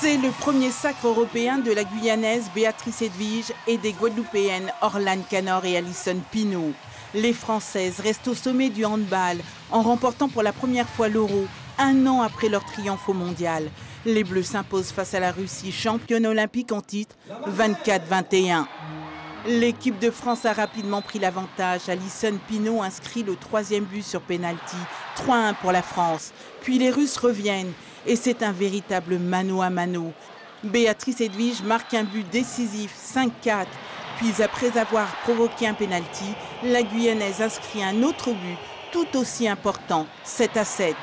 C'est le premier sacre européen de la Guyanaise Béatrice Edwige et des Guadeloupéennes Orlane Canor et Alison Pinault. Les Françaises restent au sommet du handball en remportant pour la première fois l'Euro, un an après leur triomphe au mondial. Les Bleus s'imposent face à la Russie, championne olympique en titre, 24-21. L'équipe de France a rapidement pris l'avantage. Alison Pinault inscrit le 3e but sur pénalty, 3-1 pour la France. Puis les Russes reviennent et c'est un véritable mano à mano. Béatrice Edwige marque un but décisif, 5-4. Puis après avoir provoqué un pénalty, la Guyanaise inscrit un autre but, tout aussi important, 7-7.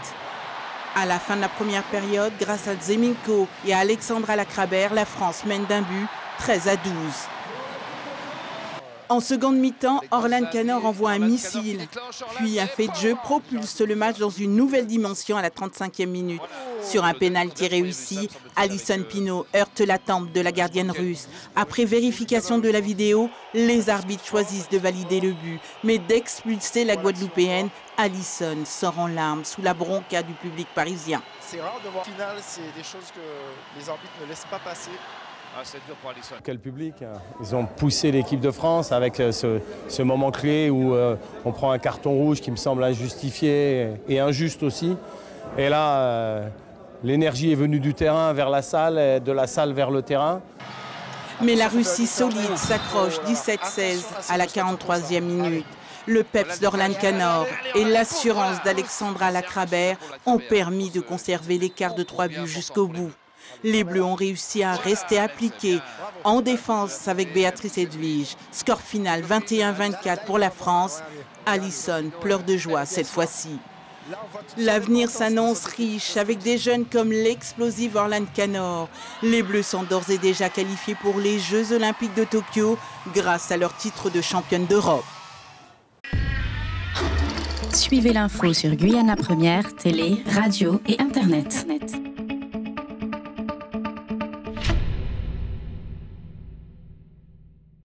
À la fin de la première période, grâce à Zeminko et à Alexandra Lacrabert, la France mène d'un but, 13-12. En seconde mi-temps, Orlane Canor envoie un missile. Puis un fait de jeu propulse le match dans une nouvelle dimension à la 35e minute. Sur un pénalty réussi, Alison Pinault heurte la tempe de la gardienne russe. Après vérification de la vidéo, les arbitres choisissent de valider le but. Mais d'expulser la Guadeloupéenne, Alison sort en larmes sous la bronca du public parisien. C'est rare de voir finale, c'est des choses que les arbitres ne laissent pas passer. Ah, c'est dur pour Alison. Quel public! Ils ont poussé l'équipe de France avec ce moment clé où on prend un carton rouge qui me semble injustifié et injuste aussi. Et là, l'énergie est venue du terrain vers la salle, et de la salle vers le terrain. Mais la Russie solide s'accroche 17-16 à la 43e minute. Le peps d'Orlane Canor et l'assurance d'Alexandra Lacrabert ont permis de conserver l'écart de 3 buts jusqu'au bout. Les Bleus ont réussi à rester appliqués en défense avec Béatrice Edwige. Score final 21-24 pour la France. Alison pleure de joie cette fois-ci. L'avenir s'annonce riche avec des jeunes comme l'explosive Orlane Canor. Les Bleus sont d'ores et déjà qualifiés pour les Jeux Olympiques de Tokyo grâce à leur titre de championne d'Europe. Suivez l'info sur Guyana Première, télé, radio et internet.